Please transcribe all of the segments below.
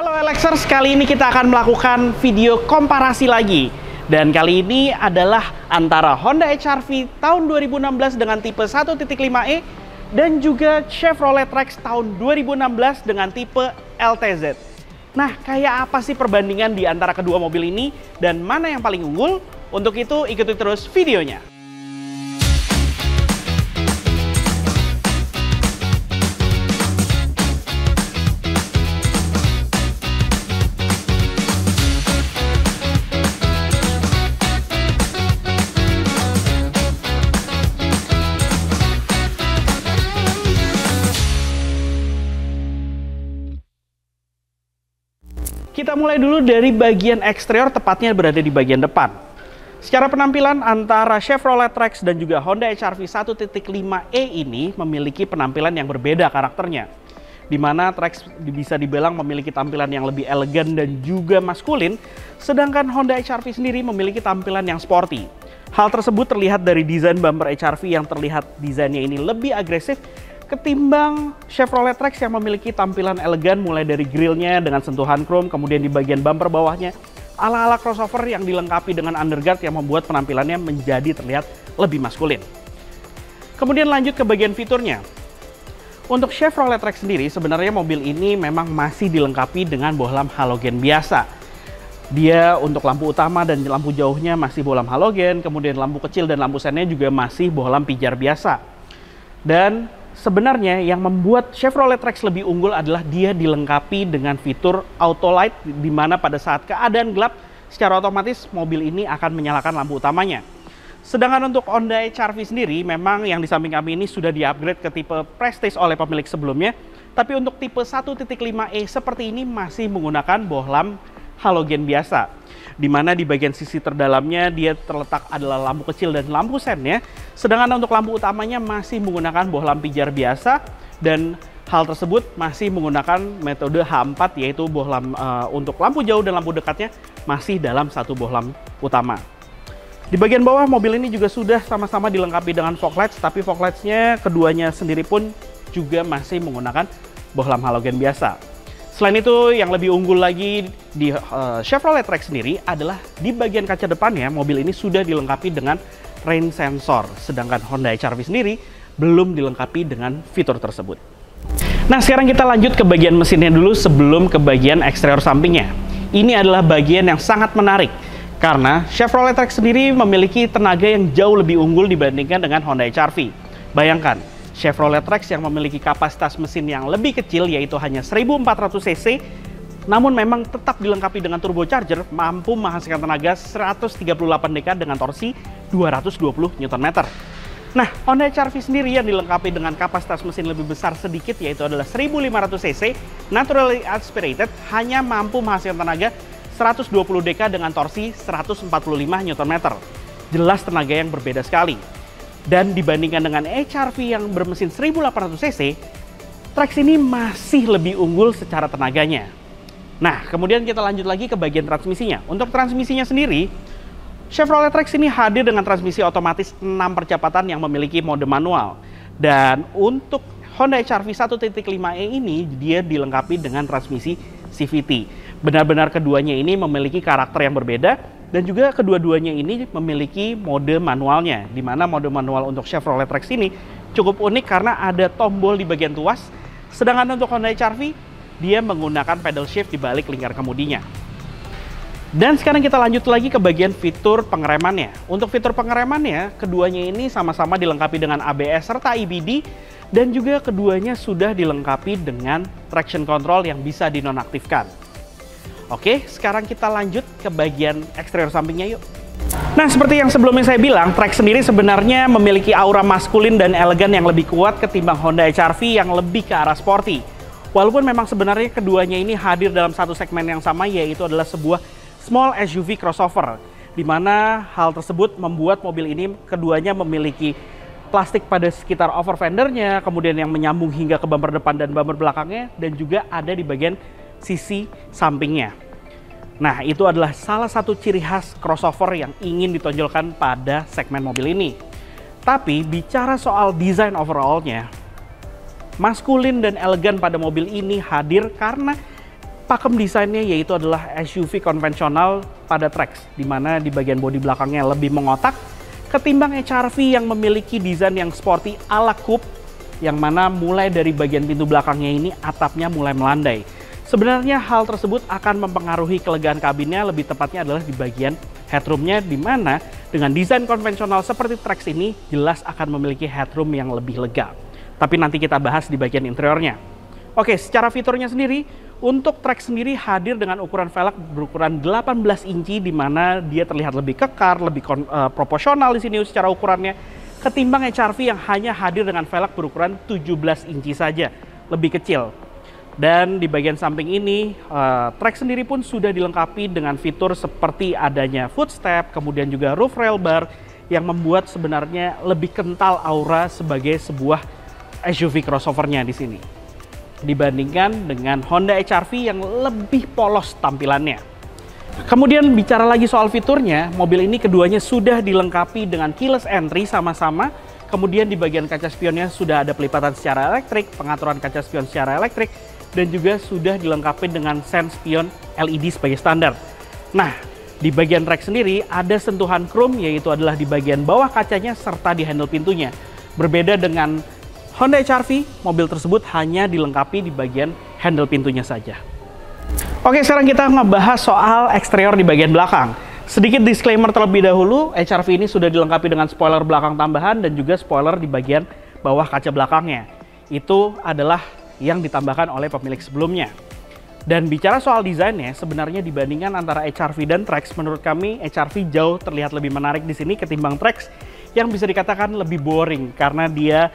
Halo Alexers, kali ini kita akan melakukan video komparasi lagi. Dan kali ini adalah antara Honda HR-V tahun 2016 dengan tipe 1.5e dan juga Chevrolet Trax tahun 2016 dengan tipe LTZ. Nah, kayak apa sih perbandingan di antara kedua mobil ini dan mana yang paling unggul? Untuk itu, ikuti terus videonya. Kita mulai dulu dari bagian eksterior, tepatnya berada di bagian depan. Secara penampilan antara Chevrolet Trax dan juga Honda HR-V 1.5e ini memiliki penampilan yang berbeda karakternya. Di mana Trax bisa dibilang memiliki tampilan yang lebih elegan dan juga maskulin, sedangkan Honda HR-V sendiri memiliki tampilan yang sporty. Hal tersebut terlihat dari desain bumper HR-V yang terlihat desainnya ini lebih agresif ketimbang Chevrolet Trax yang memiliki tampilan elegan mulai dari grillnya dengan sentuhan chrome, kemudian di bagian bumper bawahnya ala-ala crossover yang dilengkapi dengan underguard yang membuat penampilannya menjadi terlihat lebih maskulin. Kemudian lanjut ke bagian fiturnya. Untuk Chevrolet Trax sendiri sebenarnya mobil ini memang masih dilengkapi dengan bohlam halogen biasa. Dia untuk lampu utama dan lampu jauhnya masih bohlam halogen, kemudian lampu kecil dan lampu sennya juga masih bohlam pijar biasa. Dan sebenarnya yang membuat Chevrolet Trax lebih unggul adalah dia dilengkapi dengan fitur auto light, di mana pada saat keadaan gelap secara otomatis mobil ini akan menyalakan lampu utamanya. Sedangkan untuk Honda HR-V sendiri memang yang di samping kami ini sudah di-upgrade ke tipe Prestige oleh pemilik sebelumnya, tapi untuk tipe 1.5e seperti ini masih menggunakan bohlam halogen biasa, di mana di bagian sisi terdalamnya dia terletak adalah lampu kecil dan lampu sennya, sedangkan untuk lampu utamanya masih menggunakan bohlam pijar biasa, dan hal tersebut masih menggunakan metode H4, yaitu bohlam untuk lampu jauh dan lampu dekatnya masih dalam satu bohlam utama. Di bagian bawah mobil ini juga sudah sama-sama dilengkapi dengan fog lights, tapi fog lights-nya keduanya sendiri pun juga masih menggunakan bohlam halogen biasa. Selain itu, yang lebih unggul lagi di Chevrolet Trax sendiri adalah di bagian kaca depannya, mobil ini sudah dilengkapi dengan rain sensor, sedangkan Honda HR-V sendiri belum dilengkapi dengan fitur tersebut. Nah, sekarang kita lanjut ke bagian mesinnya dulu sebelum ke bagian eksterior sampingnya. Ini adalah bagian yang sangat menarik, karena Chevrolet Trax sendiri memiliki tenaga yang jauh lebih unggul dibandingkan dengan Honda HR-V. Bayangkan, Chevrolet Trax yang memiliki kapasitas mesin yang lebih kecil yaitu hanya 1400 cc, namun memang tetap dilengkapi dengan turbocharger, mampu menghasilkan tenaga 138 dk dengan torsi 220 Nm. Nah, Honda HR-V sendiri yang dilengkapi dengan kapasitas mesin lebih besar sedikit yaitu adalah 1500 cc, naturally aspirated, hanya mampu menghasilkan tenaga 120 dk dengan torsi 145 Nm. Jelas tenaga yang berbeda sekali. Dan dibandingkan dengan HR-V yang bermesin 1800 cc, Trax ini masih lebih unggul secara tenaganya. Nah, kemudian kita lanjut lagi ke bagian transmisinya. Untuk transmisinya sendiri, Chevrolet Trax ini hadir dengan transmisi otomatis 6 percepatan yang memiliki mode manual. Dan untuk Honda HR-V 1.5e ini, dia dilengkapi dengan transmisi CVT. Benar-benar keduanya ini memiliki karakter yang berbeda, dan juga kedua-duanya ini memiliki mode manualnya, di mana mode manual untuk Chevrolet Trax ini cukup unik karena ada tombol di bagian tuas, sedangkan untuk Honda HR-V dia menggunakan pedal shift di balik lingkar kemudinya. Dan sekarang kita lanjut lagi ke bagian fitur pengeremannya. Untuk fitur pengeremannya, keduanya ini sama-sama dilengkapi dengan ABS serta EBD, dan juga keduanya sudah dilengkapi dengan traction control yang bisa dinonaktifkan. Oke, sekarang kita lanjut ke bagian eksterior sampingnya yuk. Nah, seperti yang sebelumnya saya bilang, Trax sendiri sebenarnya memiliki aura maskulin dan elegan yang lebih kuat ketimbang Honda HR-V yang lebih ke arah sporty. Walaupun memang sebenarnya keduanya ini hadir dalam satu segmen yang sama, yaitu adalah sebuah small SUV crossover, di mana hal tersebut membuat mobil ini keduanya memiliki plastik pada sekitar over fendernya, kemudian yang menyambung hingga ke bumper depan dan bumper belakangnya, dan juga ada di bagian sisi sampingnya. Nah, itu adalah salah satu ciri khas crossover yang ingin ditonjolkan pada segmen mobil ini. Tapi bicara soal desain overallnya, maskulin dan elegan pada mobil ini hadir karena pakem desainnya yaitu adalah SUV konvensional pada Trax, di mana di bagian bodi belakangnya lebih mengotak ketimbang HR-V yang memiliki desain yang sporty ala coupe, yang mana mulai dari bagian pintu belakangnya ini atapnya mulai melandai. Sebenarnya hal tersebut akan mempengaruhi kelegaan kabinnya, lebih tepatnya adalah di bagian headroomnya, di mana dengan desain konvensional seperti Trax ini jelas akan memiliki headroom yang lebih lega. Tapi nanti kita bahas di bagian interiornya. Oke, secara fiturnya sendiri, untuk Trax sendiri hadir dengan ukuran velg berukuran 18 inci, di mana dia terlihat lebih kekar, lebih proporsional di sini secara ukurannya, ketimbang HR-V yang hanya hadir dengan velg berukuran 17 inci saja, lebih kecil. Dan di bagian samping ini, Trax sendiri pun sudah dilengkapi dengan fitur seperti adanya footstep, kemudian juga roof rail bar, yang membuat sebenarnya lebih kental aura sebagai sebuah SUV crossover-nya di sini, dibandingkan dengan Honda HR-V yang lebih polos tampilannya. Kemudian bicara lagi soal fiturnya, mobil ini keduanya sudah dilengkapi dengan keyless entry sama-sama. Kemudian di bagian kaca spionnya sudah ada pelipatan secara elektrik, pengaturan kaca spion secara elektrik, dan juga sudah dilengkapi dengan sense spion LED sebagai standar. Nah, di bagian Trax sendiri ada sentuhan chrome, yaitu adalah di bagian bawah kacanya serta di handle pintunya. Berbeda dengan Honda HR-V, mobil tersebut hanya dilengkapi di bagian handle pintunya saja. Oke, sekarang kita ngebahas soal eksterior di bagian belakang. Sedikit disclaimer terlebih dahulu, HR-V ini sudah dilengkapi dengan spoiler belakang tambahan dan juga spoiler di bagian bawah kaca belakangnya. Itu adalah yang ditambahkan oleh pemilik sebelumnya. Dan bicara soal desainnya, sebenarnya dibandingkan antara HR-V dan Trax, menurut kami HR-V jauh terlihat lebih menarik di sini ketimbang Trax, yang bisa dikatakan lebih boring karena dia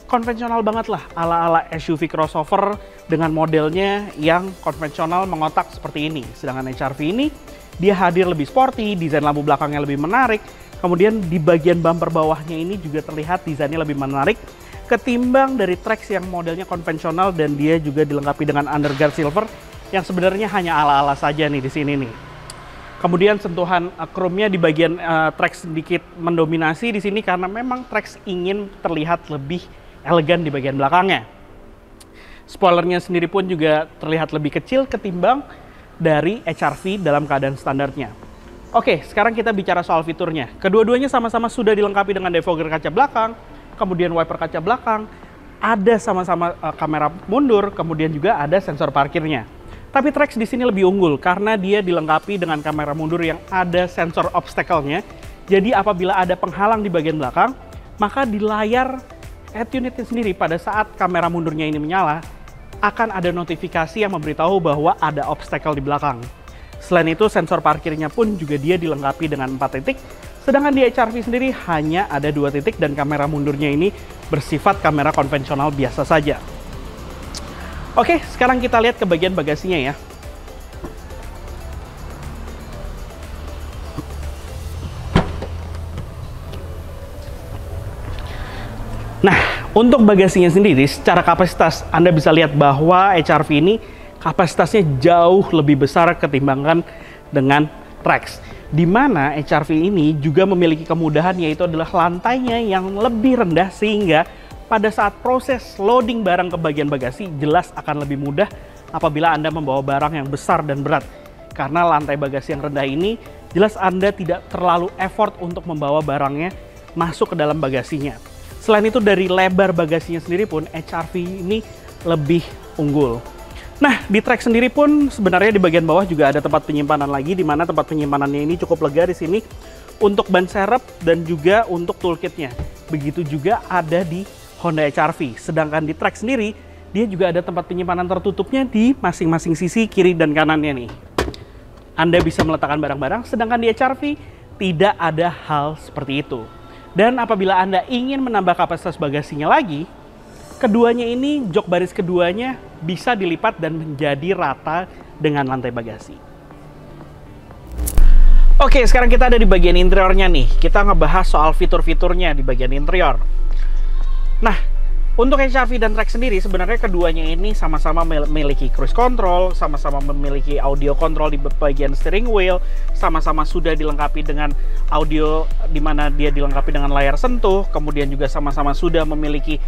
konvensional banget lah, ala-ala SUV crossover dengan modelnya yang konvensional mengotak seperti ini. Sedangkan HR-V ini dia hadir lebih sporty, desain lampu belakangnya lebih menarik, kemudian di bagian bumper bawahnya ini juga terlihat desainnya lebih menarik ketimbang dari Trax yang modelnya konvensional dan dia juga dilengkapi dengan underguard silver yang sebenarnya hanya ala-ala saja nih di sini nih. Kemudian sentuhan chrome-nya di bagian Trax sedikit mendominasi di sini karena memang Trax ingin terlihat lebih elegan di bagian belakangnya. Spoilernya sendiri pun juga terlihat lebih kecil ketimbang dari HR-V dalam keadaan standarnya. Oke, sekarang kita bicara soal fiturnya. Kedua-duanya sama-sama sudah dilengkapi dengan defogger kaca belakang, kemudian wiper kaca belakang, ada sama-sama kamera mundur, kemudian juga ada sensor parkirnya. Tapi Trax di sini lebih unggul karena dia dilengkapi dengan kamera mundur yang ada sensor obstacle-nya. Jadi apabila ada penghalang di bagian belakang, maka di layar head unitnya sendiri pada saat kamera mundurnya ini menyala, akan ada notifikasi yang memberitahu bahwa ada obstacle di belakang. Selain itu, sensor parkirnya pun juga dia dilengkapi dengan 4 titik, sedangkan di HR-V sendiri hanya ada 2 titik dan kamera mundurnya ini bersifat kamera konvensional biasa saja. Oke, sekarang kita lihat ke bagian bagasinya ya. Nah, untuk bagasinya sendiri, secara kapasitas Anda bisa lihat bahwa HR-V ini kapasitasnya jauh lebih besar ketimbangkan dengan Trax. Di mana HR-V ini juga memiliki kemudahan, yaitu adalah lantainya yang lebih rendah sehingga pada saat proses loading barang ke bagian bagasi jelas akan lebih mudah apabila Anda membawa barang yang besar dan berat. Karena lantai bagasi yang rendah ini jelas Anda tidak terlalu effort untuk membawa barangnya masuk ke dalam bagasinya. Selain itu dari lebar bagasinya sendiri pun HR-V ini lebih unggul. Nah, di Trax sendiri pun sebenarnya di bagian bawah juga ada tempat penyimpanan lagi, di mana tempat penyimpanannya ini cukup lega di sini untuk ban serep dan juga untuk toolkitnya. Begitu juga ada di Honda HR-V. Sedangkan di Trax sendiri dia juga ada tempat penyimpanan tertutupnya di masing-masing sisi kiri dan kanannya nih. Anda bisa meletakkan barang-barang, sedangkan di HR-V tidak ada hal seperti itu. Dan apabila Anda ingin menambah kapasitas bagasinya lagi, keduanya ini, jok baris keduanya bisa dilipat dan menjadi rata dengan lantai bagasi. Oke, sekarang kita ada di bagian interiornya nih. Kita ngebahas soal fitur-fiturnya di bagian interior. Nah, untuk HR-V dan Trax sendiri sebenarnya keduanya ini sama-sama memiliki cruise control, sama-sama memiliki audio control di bagian steering wheel, sama-sama sudah dilengkapi dengan audio di mana dia dilengkapi dengan layar sentuh, kemudian juga sama-sama sudah memiliki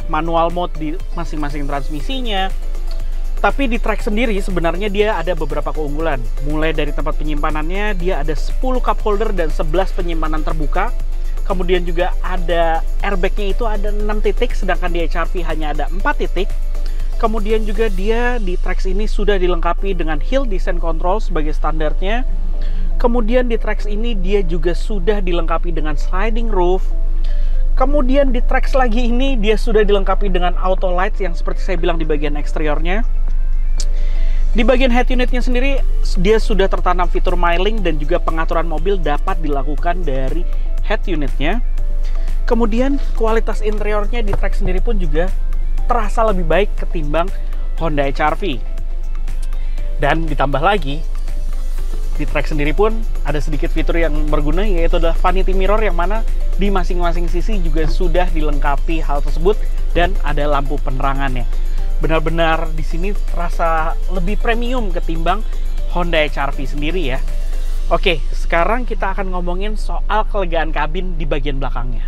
manual mode di masing-masing transmisinya. Tapi di Trax sendiri sebenarnya dia ada beberapa keunggulan. Mulai dari tempat penyimpanannya, dia ada 10 cup holder dan 11 penyimpanan terbuka. Kemudian juga ada airbagnya itu ada 6 titik, sedangkan di HR-V hanya ada 4 titik. Kemudian juga dia di Trax ini sudah dilengkapi dengan Hill Descent Control sebagai standarnya. Kemudian di Trax ini dia juga sudah dilengkapi dengan sliding roof. Kemudian di Trax lagi ini dia sudah dilengkapi dengan auto lights yang seperti saya bilang di bagian eksteriornya. Di bagian head unitnya sendiri, dia sudah tertanam fitur miling dan juga pengaturan mobil dapat dilakukan dari head unitnya. Kemudian kualitas interiornya di Trax sendiri pun juga terasa lebih baik ketimbang Honda HR-V. Dan ditambah lagi, di Trax sendiri pun ada sedikit fitur yang berguna, yaitu adalah vanity mirror yang mana di masing-masing sisi juga sudah dilengkapi hal tersebut dan ada lampu penerangannya. Benar-benar di sini terasa lebih premium ketimbang Honda HR-V sendiri ya. Oke, sekarang kita akan ngomongin soal kelegaan kabin di bagian belakangnya.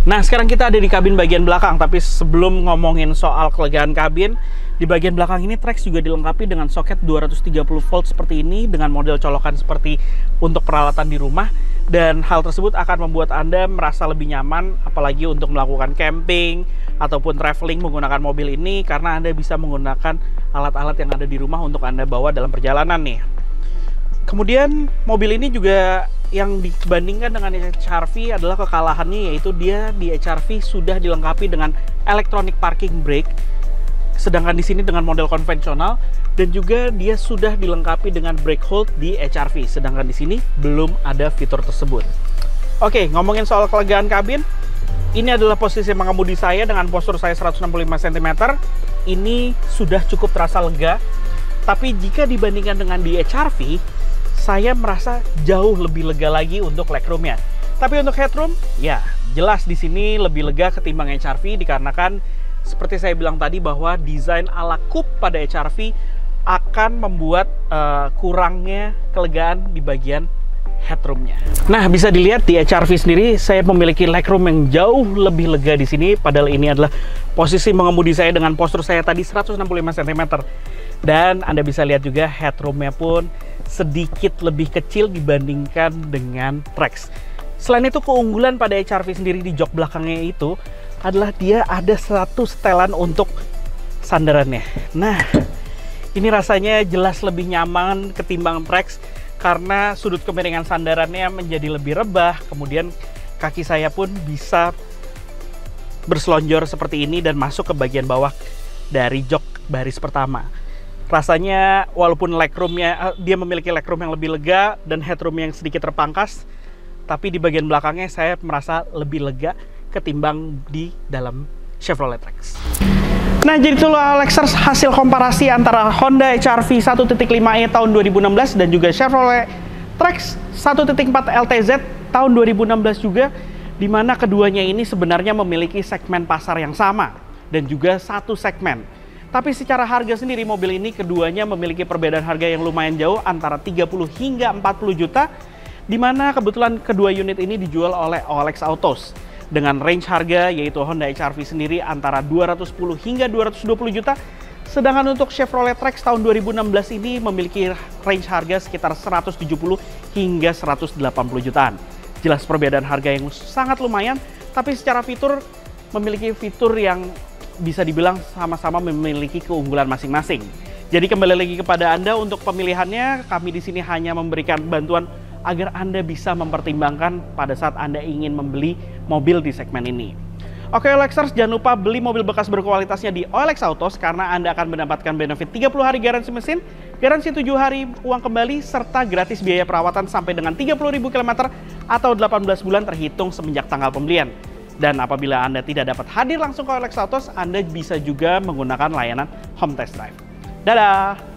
Nah, sekarang kita ada di kabin bagian belakang, tapi sebelum ngomongin soal kelegaan kabin, di bagian belakang ini Trax juga dilengkapi dengan soket 230 volt seperti ini dengan model colokan seperti untuk peralatan di rumah, dan hal tersebut akan membuat Anda merasa lebih nyaman apalagi untuk melakukan camping ataupun traveling menggunakan mobil ini, karena Anda bisa menggunakan alat-alat yang ada di rumah untuk Anda bawa dalam perjalanan nih. Kemudian mobil ini juga yang dibandingkan dengan HR-V adalah kekalahannya, yaitu dia di HR-V sudah dilengkapi dengan electronic parking brake, sedangkan di sini dengan model konvensional, dan juga dia sudah dilengkapi dengan brake hold di HR-V, sedangkan di sini belum ada fitur tersebut. Oke, ngomongin soal kelegaan kabin, ini adalah posisi mengemudi saya dengan postur saya 165 cm. Ini sudah cukup terasa lega, tapi jika dibandingkan dengan di HR-V, saya merasa jauh lebih lega lagi untuk legroomnya. Tapi untuk headroom, ya jelas di sini lebih lega ketimbang HR-V, dikarenakan seperti saya bilang tadi bahwa desain ala coupe pada HR-V akan membuat kurangnya kelegaan di bagian headroomnya. Nah, bisa dilihat di HR-V sendiri saya memiliki legroom yang jauh lebih lega di sini, padahal ini adalah posisi mengemudi saya dengan postur saya tadi 165 cm. Dan Anda bisa lihat juga headroomnya pun sedikit lebih kecil dibandingkan dengan Trax. Selain itu, keunggulan pada HR-V sendiri di jok belakangnya itu adalah dia ada satu setelan untuk sandarannya. Nah, ini rasanya jelas lebih nyaman ketimbang Trax karena sudut kemiringan sandarannya menjadi lebih rebah. Kemudian kaki saya pun bisa berselonjor seperti ini dan masuk ke bagian bawah dari jok baris pertama. Rasanya walaupun legroomnya, dia memiliki legroom yang lebih lega dan headroom yang sedikit terpangkas, tapi di bagian belakangnya saya merasa lebih lega ketimbang di dalam Chevrolet Trax. Nah, jadi itulah Lexers hasil komparasi antara Honda HR-V 1.5e tahun 2016 dan juga Chevrolet Trax 1.4 LTZ tahun 2016 juga, di mana keduanya ini sebenarnya memiliki segmen pasar yang sama dan juga satu segmen. Tapi secara harga sendiri mobil ini keduanya memiliki perbedaan harga yang lumayan jauh antara 30 hingga 40 juta, di mana kebetulan kedua unit ini dijual oleh OLX Autos dengan range harga yaitu Honda HR-V sendiri antara 210 hingga 220 juta, sedangkan untuk Chevrolet Trax tahun 2016 ini memiliki range harga sekitar 170 hingga 180 jutaan. Jelas perbedaan harga yang sangat lumayan, tapi secara fitur memiliki fitur yang bisa dibilang sama-sama memiliki keunggulan masing-masing. Jadi kembali lagi kepada Anda untuk pemilihannya, kami di sini hanya memberikan bantuan agar Anda bisa mempertimbangkan pada saat Anda ingin membeli mobil di segmen ini. Oke Lexers, jangan lupa beli mobil bekas berkualitasnya di OLX Autos karena Anda akan mendapatkan benefit 30 hari garansi mesin, garansi 7 hari uang kembali, serta gratis biaya perawatan sampai dengan 30.000 km atau 18 bulan terhitung semenjak tanggal pembelian. Dan apabila Anda tidak dapat hadir langsung ke OLX Autos, Anda bisa juga menggunakan layanan home test drive. Dadah!